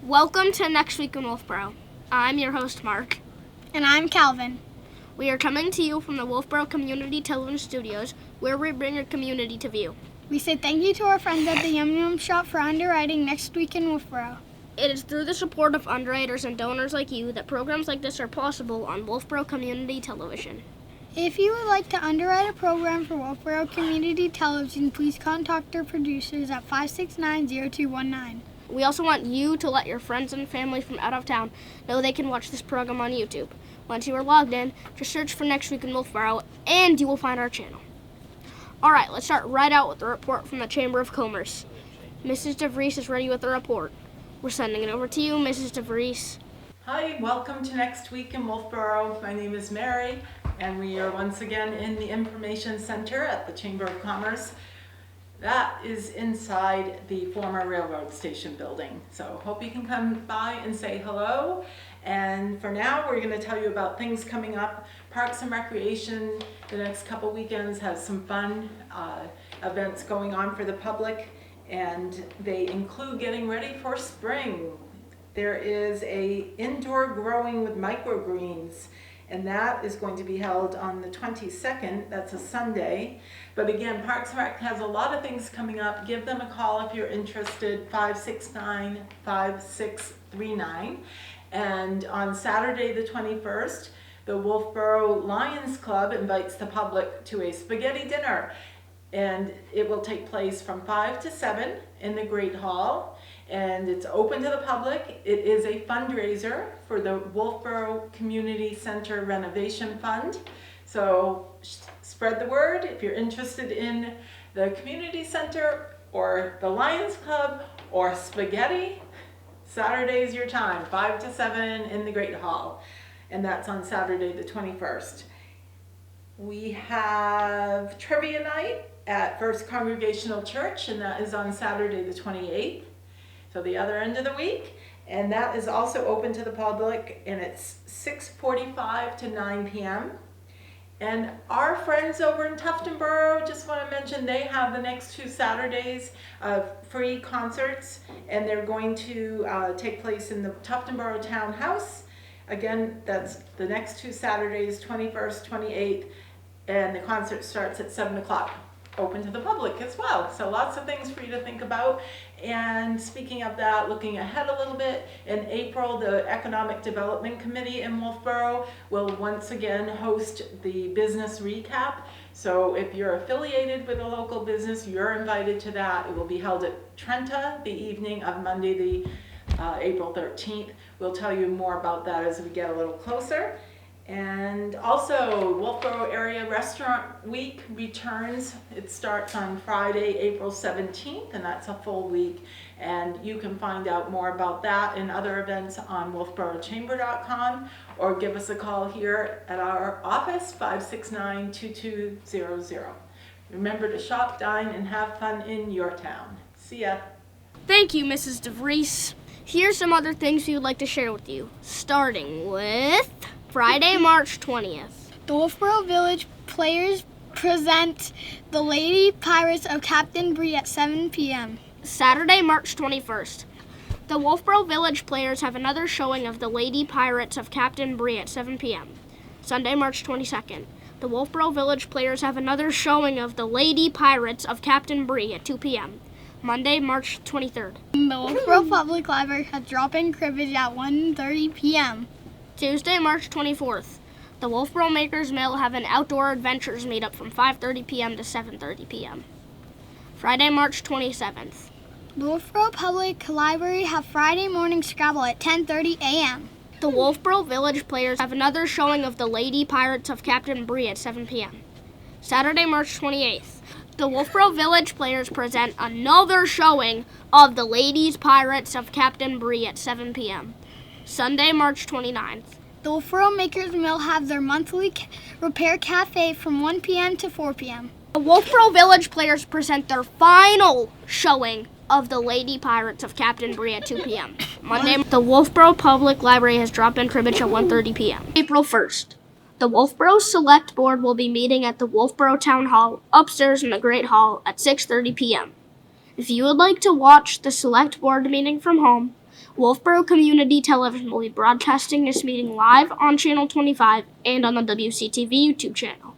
Welcome to Next Week in Wolfeboro. I'm your host, Mark. And I'm Calvin. We are coming to you from the Wolfeboro Community Television studios, where we bring your community to view. We say thank you to our friends at the Yum Yum Shop for underwriting Next Week in Wolfeboro. It is through the support of underwriters and donors like you that programs like this are possible on Wolfeboro Community Television. If you would like to underwrite a program for Wolfeboro Community Television, please contact our producers at 569-0219. We also want you to let your friends and family from out of town know they can watch this program on YouTube. Once you are logged in, just search for Next Week in Wolfeboro, and you will find our channel. All right, let's start right out with the report from the Chamber of Commerce. Mrs. DeVries is ready with the report. We're sending it over to you, Mrs. DeVries. Hi, welcome to Next Week in Wolfeboro. My name is Mary, and we are once again in the Information Center at the Chamber of Commerce. That is inside the former railroad station building. So hope you can come by and say hello. And for now, we're going to tell you about things coming up. Parks and Recreation, the next couple weekends, has some fun events going on for the public, and they include getting ready for spring. There is a indoor growing with microgreens, and that is going to be held on the 22nd. That's a Sunday. But again, Parks and Rec has a lot of things coming up. Give them a call if you're interested, 569-5639. And on Saturday the 21st, the Wolfeboro Lions Club invites the public to a spaghetti dinner. And it will take place from 5 to 7 in the Great Hall. And it's open to the public. It is a fundraiser for the Wolfeboro Community Center Renovation Fund. So spread the word if you're interested in the community center or the Lions Club or spaghetti. Saturday is your time, 5 to 7 in the Great Hall. And that's on Saturday the 21st. We have trivia night at First Congregational Church, and that is on Saturday the 28th. So the other end of the week, and that is also open to the public, and it's 6:45 to 9 p.m. And our friends over in Tuftonboro, just want to mention, they have the next 2 Saturdays of free concerts, and they're going to take place in the Tuftonboro Townhouse. Again, that's the next 2 Saturdays, 21st, 28th, and the concert starts at 7 o'clock. Open to the public as well. So lots of things for you to think about. And speaking of that, looking ahead a little bit, in April, the Economic Development Committee in Wolfeboro will once again host the business recap. So if you're affiliated with a local business, you're invited to that. It will be held at Trenta the evening of Monday, the April 13th. We'll tell you more about that as we get a little closer. And also, Wolfeboro Area Restaurant Week returns. It starts on Friday, April 17th, and that's a full week. And you can find out more about that and other events on wolfeborochamber.com, or give us a call here at our office, 569-2200. Remember to shop, dine, and have fun in your town. See ya. Thank you, Mrs. DeVries. Here's some other things we would like to share with you, starting with Friday, March 20th. The Wolfeboro Village Players present the Lady Pirates of Captain Bree at 7 p.m. Saturday, March 21st. The Wolfeboro Village Players have another showing of the Lady Pirates of Captain Bree at 7 p.m. Sunday, March 22nd. The Wolfeboro Village Players have another showing of the Lady Pirates of Captain Bree at 2 p.m. Monday, March 23rd. The Wolfeboro Public Library has drop-in cribbage at 1:30 p.m. Tuesday, March 24th. The Wolfeboro Makers Mill have an outdoor adventures meetup from 5:30 p.m. to 7:30 p.m. Friday, March 27th. The Wolfeboro Public Library have Friday morning Scrabble at 10:30 a.m. The Wolfeboro Village Players have another showing of the Lady Pirates of Captain Bree at 7 p.m. Saturday, March 28th. The Wolfeboro Village Players present another showing of the Ladies Pirates of Captain Bree at 7 p.m. Sunday, March 29th. The Wolfeboro Makers Mill have their monthly repair cafe from 1 p.m. to 4 p.m. The Wolfeboro Village Players present their final showing of the Lady Pirates of Captain Bree at 2 p.m. Monday, the Wolfeboro Public Library has drop-in cribbage at 1:30 p.m. April 1st. The Wolfeboro Select Board will be meeting at the Wolfeboro Town Hall upstairs in the Great Hall at 6:30 p.m. If you would like to watch the Select Board meeting from home, Wolfeboro Community Television will be broadcasting this meeting live on Channel 25 and on the WCTV YouTube channel.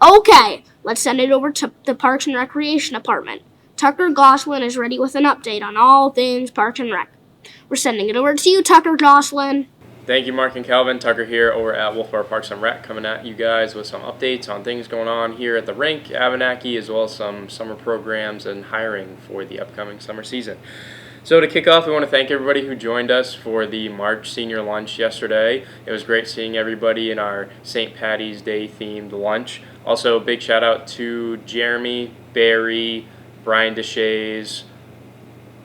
Okay, let's send it over to the Parks and Recreation Department. Tucker Goslin is ready with an update on all things Parks and Rec. We're sending it over to you, Tucker Goslin. Thank you, Mark and Calvin. Tucker here over at Wolfeboro Parks and Rec, coming at you guys with some updates on things going on here at the rink, Abenaki, as well as some summer programs and hiring for the upcoming summer season. So to kick off, we want to thank everybody who joined us for the March Senior Lunch yesterday. It was great seeing everybody in our St. Patty's Day themed lunch. Also, a big shout out to Jeremy, Barry, Brian DeShays,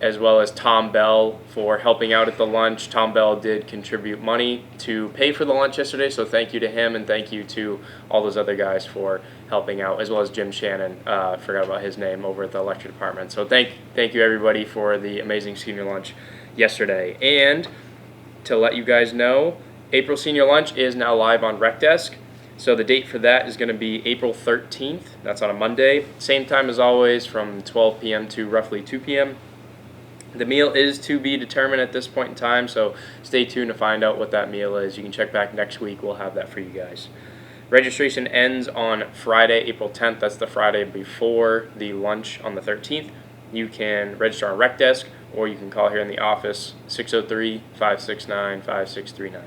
as well as Tom Bell for helping out at the lunch. Tom Bell did contribute money to pay for the lunch yesterday, so thank you to him, and thank you to all those other guys for helping out, as well as Jim Shannon. Forgot about his name over at the electric department. So thank you everybody for the amazing senior lunch yesterday. And to let you guys know, April senior lunch is now live on RecDesk. So the date for that is going to be April 13th. That's on a Monday. Same time as always, from 12 p.m. to roughly 2 p.m. The meal is to be determined at this point in time, so stay tuned to find out what that meal is. You can check back next week. We'll have that for you guys. Registration ends on Friday, April 10th. That's the Friday before the lunch on the 13th. You can register on RecDesk, or you can call here in the office, 603-569-5639.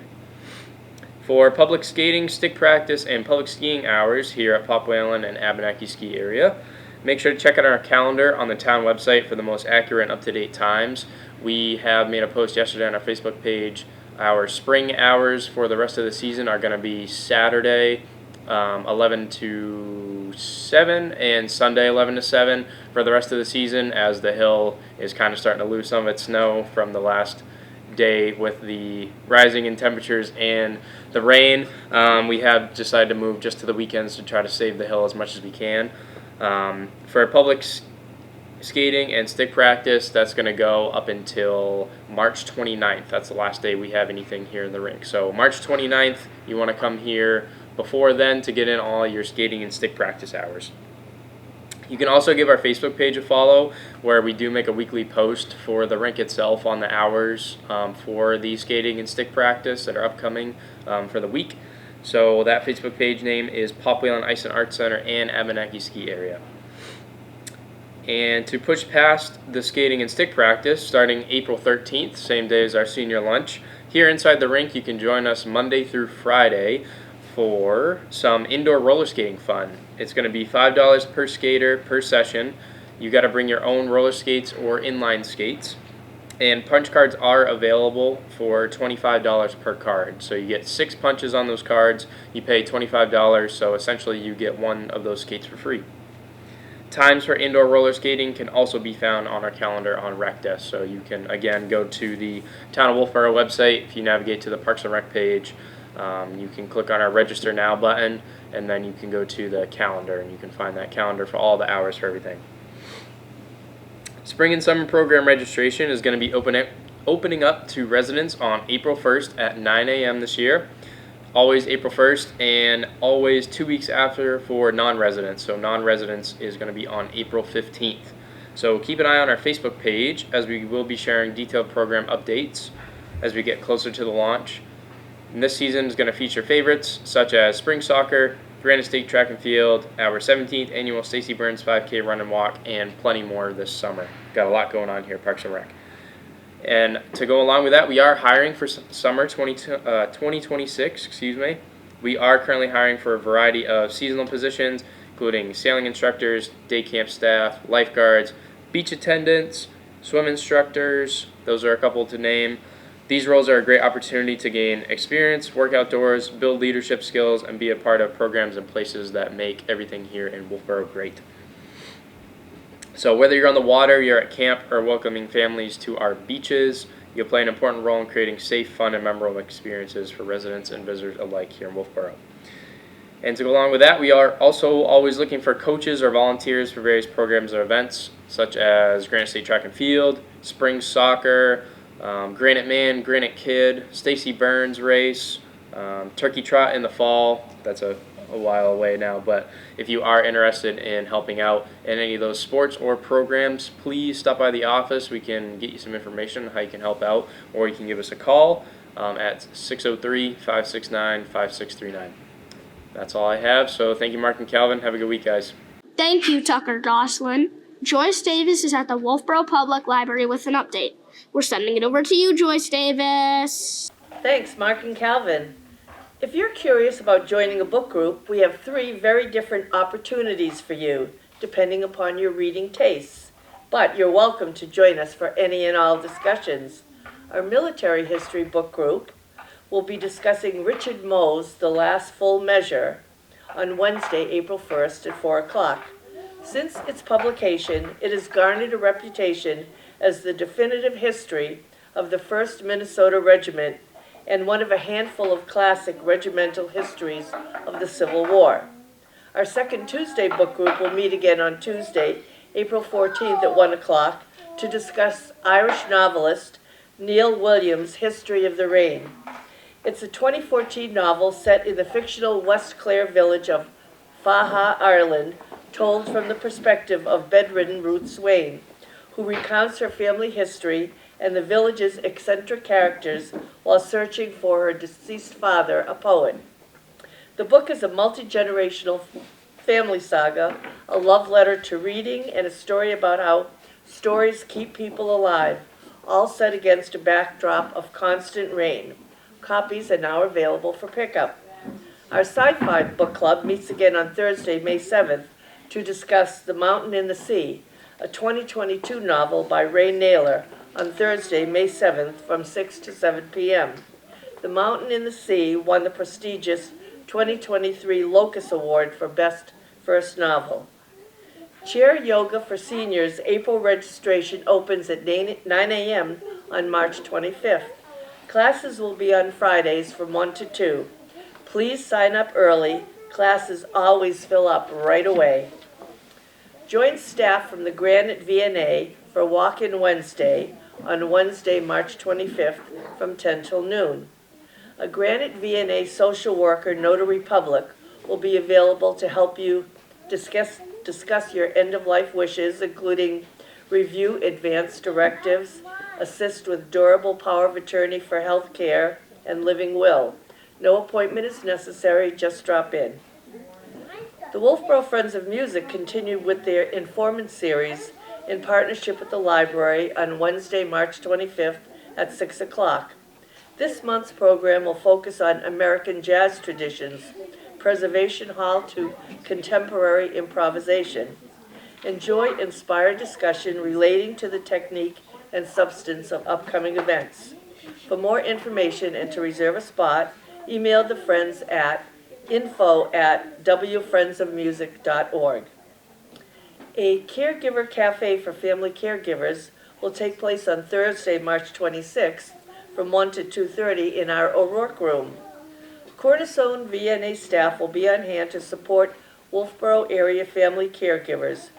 For public skating, stick practice, and public skiing hours here at Popwalen and Abenaki Ski Area, make sure to check out our calendar on the town website for the most accurate and up-to-date times. We have made a post yesterday on our Facebook page. Our spring hours for the rest of the season are going to be Saturday 11 to 7 and Sunday 11 to 7 for the rest of the season, as the hill is kind of starting to lose some of its snow from the last day with the rising in temperatures and the rain. We have decided to move just to the weekends to try to save the hill as much as we can. For public skating and stick practice, that's going to go up until March 29th. That's the last day we have anything here in the rink. So March 29th, you want to come here before then to get in all your skating and stick practice hours. You can also give our Facebook page a follow, where we do make a weekly post for the rink itself on the hours for the skating and stick practice that are upcoming for the week. So that Facebook page name is Popwalen Ice and Art Center and Abenaki Ski Area. And to push past the skating and stick practice, starting April 13th, same day as our senior lunch, here inside the rink you can join us Monday through Friday for some indoor roller skating fun. It's going to be $5 per skater per session. You got to bring your own roller skates or inline skates. And punch cards are available for $25 per card. So you get 6 punches on those cards. You pay $25, so essentially you get one of those skates for free. Times for indoor roller skating can also be found on our calendar on RecDesk. So you can, again, go to the Town of Wolfeboro website. If you navigate to the Parks and Rec page, you can click on our Register Now button, and then you can go to the calendar, and you can find that calendar for all the hours for everything. Spring and summer program registration is going to be opening up to residents on April 1st at 9 a.m. this year. Always April 1st, and always 2 weeks after for non-residents. So non-residents is going to be on April 15th. So keep an eye on our Facebook page, as we will be sharing detailed program updates as we get closer to the launch. And this season is going to feature favorites such as spring soccer, Granite State Track and Field, our 17th annual Stacy Burns 5K Run and Walk, and plenty more this summer. Got a lot going on here at Parks and Rec. And to go along with that, we are hiring for summer 2026. We are currently hiring for a variety of seasonal positions, including sailing instructors, day camp staff, lifeguards, beach attendants, swim instructors. Those are a couple to name. These roles are a great opportunity to gain experience, work outdoors, build leadership skills, and be a part of programs and places that make everything here in Wolfeboro great. So whether you're on the water, you're at camp, or welcoming families to our beaches, you'll play an important role in creating safe, fun, and memorable experiences for residents and visitors alike here in Wolfeboro. And to go along with that, we are also always looking for coaches or volunteers for various programs or events, such as Granite State Track and Field, spring soccer, Granite Man, Granite Kid, Stacy Burns race, Turkey Trot in the fall. That's a a while away now, but if you are interested in helping out in any of those sports or programs, please stop by the office. We can get you some information on how you can help out, or you can give us a call at 603-569-5639. That's all I have, so thank you, Mark and Calvin. Have a good week, guys. Thank you, Tucker Goslin. Joyce Davis is at the Wolfeboro Public Library with an update. We're sending it over to you, Joyce Davis. Thanks, Mark and Calvin. If you're curious about joining a book group, we have 3 very different opportunities for you, depending upon your reading tastes. But you're welcome to join us for any and all discussions. Our military history book group will be discussing Richard Moe's The Last Full Measure on Wednesday, April 1st at 4 o'clock. Since its publication, it has garnered a reputation as the definitive history of the 1st Minnesota Regiment and one of a handful of classic regimental histories of the Civil War. Our second Tuesday book group will meet again on Tuesday, April 14th at 1 o'clock to discuss Irish novelist Neil Williams' History of the Reign. It's a 2014 novel set in the fictional West Clare village of Faha, Ireland, told from the perspective of bedridden Ruth Swain, who recounts her family history and the village's eccentric characters while searching for her deceased father, a poet. The book is a multi-generational family saga, a love letter to reading, and a story about how stories keep people alive, all set against a backdrop of constant rain. Copies are now available for pickup. Our sci-fi book club meets again on Thursday, May 7th, to discuss The Mountain in the Sea, a 2022 novel by Ray Naylor, on Thursday, May 7th from 6 to 7 p.m. The Mountain in the Sea won the prestigious 2023 Locus Award for Best First Novel. Chair Yoga for Seniors April registration opens at 9 a.m. on March 25th. Classes will be on Fridays from 1 to 2. Please sign up early. Classes always fill up right away. Join staff from the Granite VNA for Walk-In Wednesday on Wednesday, March 25th from 10 till noon. A Granite VNA social worker notary public will be available to help you discuss your end-of-life wishes, including review advance directives, assist with durable power of attorney for health care, and living will. No appointment is necessary, just drop in. The Wolfeboro Friends of Music continued with their Informant series in partnership with the library on Wednesday, March 25th at 6 o'clock. This month's program will focus on American jazz traditions, preservation hall to contemporary improvisation. Enjoy inspired discussion relating to the technique and substance of upcoming events. For more information and to reserve a spot, email the Friends at info@wfriendsofmusic.org. A caregiver cafe for family caregivers will take place on Thursday, March 26th from 1 to 2:30 in our O'Rourke room. Cornerstone VNA staff will be on hand to support Wolfeboro area family caregivers.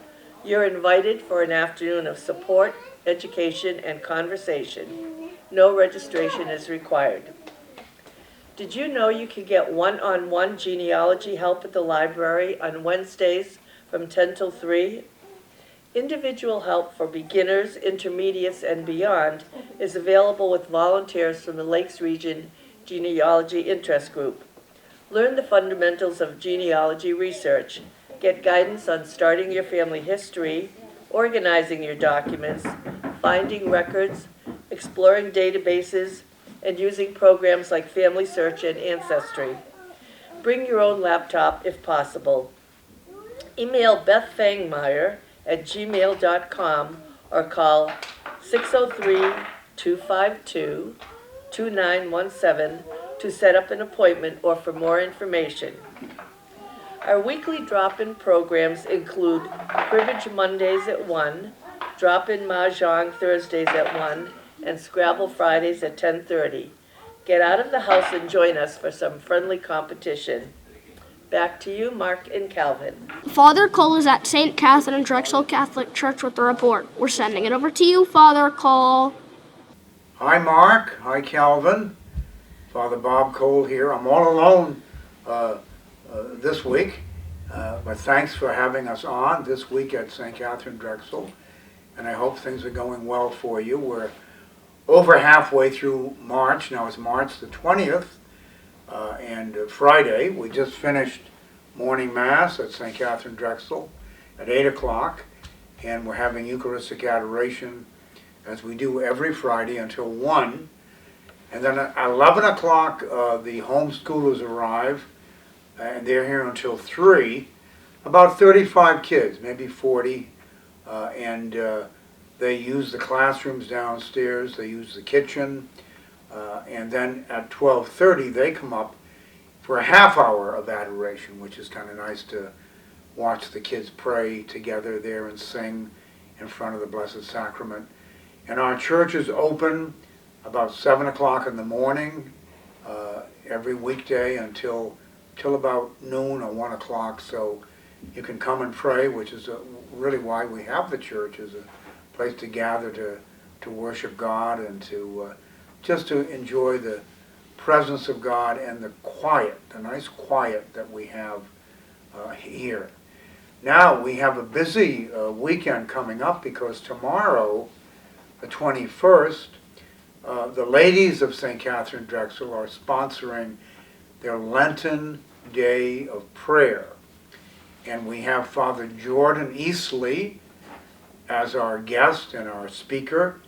You're invited for an afternoon of support, education, and conversation. No registration is required. Did you know you can get one-on-one genealogy help at the library on Wednesdays from 10 till 3? Individual help for beginners, intermediates, and beyond is available with volunteers from the Lakes Region Genealogy Interest Group. Learn the fundamentals of genealogy research. Get guidance on starting your family history, organizing your documents, finding records, exploring databases, and using programs like Family Search and Ancestry. Bring your own laptop if possible. Email Beth Fangmeyer at gmail.com or call 603-252-2917 to set up an appointment or for more information. Our weekly drop-in programs include Cribbage Mondays at 1, Drop-In Mahjong Thursdays at 1, and Scrabble Fridays at 10:30. Get out of the house and join us for some friendly competition. Back to you, Mark and Calvin. Father Cole is at St. Katherine Drexel Catholic Church with the report. We're sending it over to you, Father Cole. Hi, Mark. Hi, Calvin. Father Bob Cole here. I'm all alone this week. But thanks for having us on this week at St. Katherine Drexel. And I hope things are going well for you. We're over halfway through March. Now it's March the 20th. And Friday, we just finished morning Mass at St. Katherine Drexel at 8 o'clock. And we're having Eucharistic Adoration as we do every Friday until 1. And then at 11 o'clock, the homeschoolers arrive, and they're here until 3. About 35 kids, maybe 40, and they use the classrooms downstairs, they use the kitchen, and then at 12:30 they come up for a half hour of adoration, which is kind of nice to watch the kids pray together there and sing in front of the Blessed Sacrament. And our church is open about 7 o'clock in the morning every weekday until about noon or 1 o'clock. So you can come and pray, which is really why we have the church, as a place to gather to worship God and to just to enjoy the presence of God and the quiet, the nice quiet that we have here. Now we have a busy weekend coming up because tomorrow, the 21st, the ladies of St. Katherine Drexel are sponsoring their Lenten Day of Prayer. And we have Father Jordan Eastley as our guest and our speaker.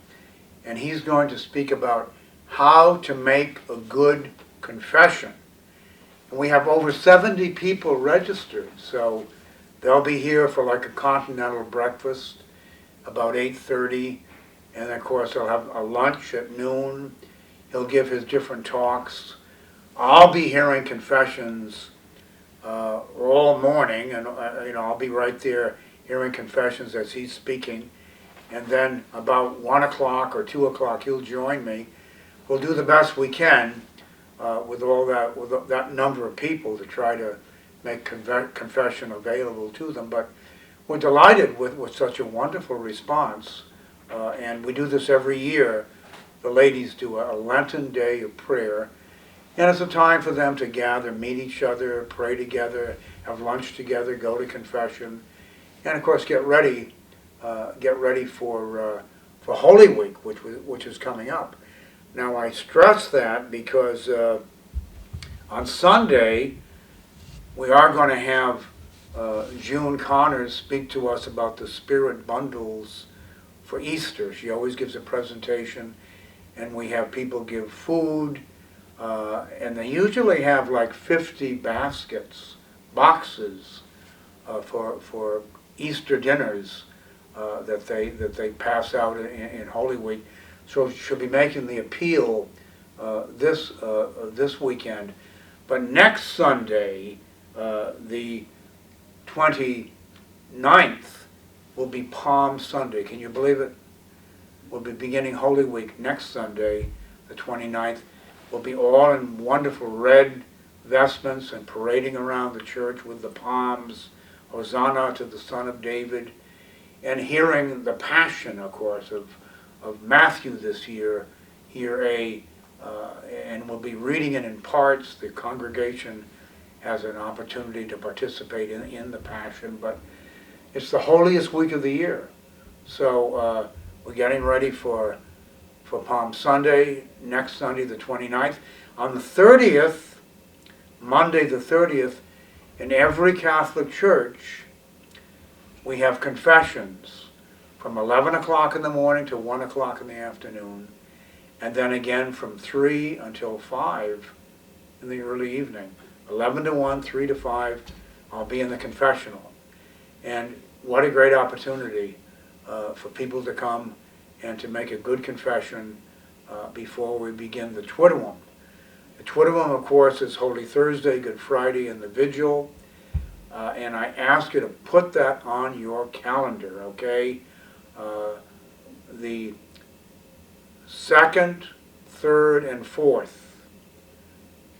And he's going to speak about how to make a good confession. And we have over 70 people registered. So they'll be here for like a continental breakfast about 8:30. And of course, he'll have a lunch at noon. He'll give his different talks. I'll be hearing confessions all morning, and I'll be right there hearing confessions as he's speaking. And then about 1 o'clock or 2 o'clock, he'll join me. We'll do the best we can with that number of people to try to make confession available to them. But we're delighted with such a wonderful response. And we do this every year. The ladies do a Lenten Day of Prayer. And it's a time for them to gather, meet each other, pray together, have lunch together, go to confession, and of course get ready for Holy Week, which is coming up. Now I stress that because on Sunday we are going to have June Connors speak to us about the Spirit Bundles for Easter. She always gives a presentation, and we have people give food, and they usually have like 50 boxes for Easter dinners that they pass out in Holy Week. So she'll be making the appeal this weekend. But next Sunday, the 29th, will be Palm Sunday. Can you believe it? We'll be beginning Holy Week next Sunday, the 29th. We'll be all in wonderful red vestments and parading around the church with the palms, Hosanna to the Son of David, and hearing the Passion, of course, of Matthew this year, and we'll be reading it in parts. The congregation has an opportunity to participate in the Passion, but it's the holiest week of the year. So we're getting ready for Palm Sunday, next Sunday, the 29th. On the 30th, Monday the 30th, in every Catholic church, we have confessions from 11 o'clock in the morning to 1 o'clock in the afternoon, and then again from 3 until 5 in the early evening. 11 to 1, 3 to 5, I'll be in the confessional. And what a great opportunity for people to come and to make a good confession before we begin the Triduum. The Triduum, of course, is Holy Thursday, Good Friday, and the Vigil. And I ask you to put that on your calendar, okay? The 2nd, 3rd, and 4th.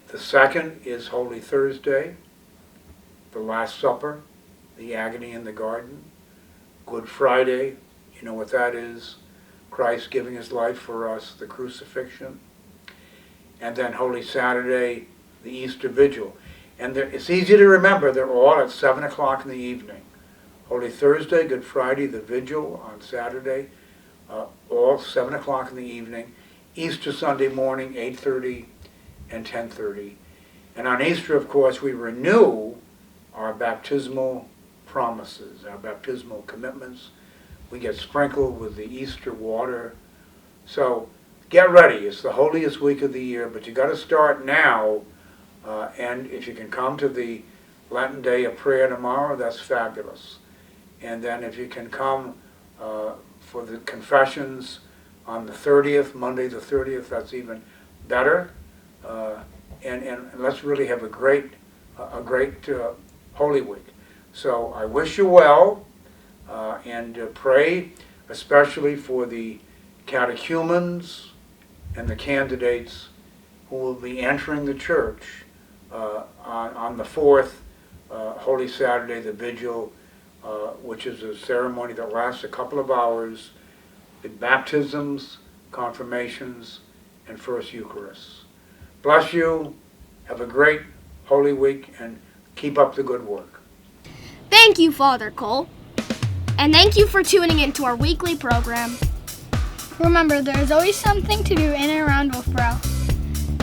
The 2nd is Holy Thursday, the Last Supper, the agony in the garden. Good Friday, you know what that is, Christ giving his life for us, the crucifixion. And then Holy Saturday, the Easter Vigil. And it's easy to remember, they're all at 7 o'clock in the evening. Holy Thursday, Good Friday, the Vigil on Saturday, all 7 o'clock in the evening. Easter Sunday morning, 8:30 and 10:30. And on Easter, of course, we renew our baptismal promises, our baptismal commitments. We get sprinkled with the Easter water. So get ready. It's the holiest week of the year, but you got to start now. And if you can come to the Lenten Day of Prayer tomorrow, that's fabulous. And then if you can come for the confessions on the 30th, Monday the 30th, that's even better. And let's really have a great Holy Week. So I wish you well, and pray especially for the catechumens and the candidates who will be entering the church on the 4th, Holy Saturday, the Vigil, which is a ceremony that lasts a couple of hours, with baptisms, confirmations, and First Eucharist. Bless you. Have a great Holy Week, and keep up the good work. Thank you, Father Cole. And thank you for tuning in to our weekly program. Remember, there's always something to do in and around Wolfeboro.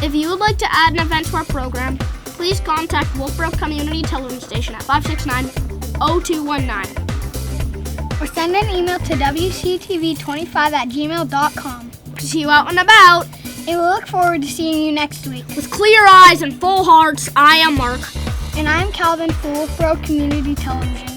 If you would like to add an event to our program, please contact Wolfeboro Community Television Station at 569-0219. Or send an email to wctv25@gmail.com. See you out and about. And we look forward to seeing you next week. With clear eyes and full hearts, I am Mark. And I'm Calvin for Wolfeboro Community Television.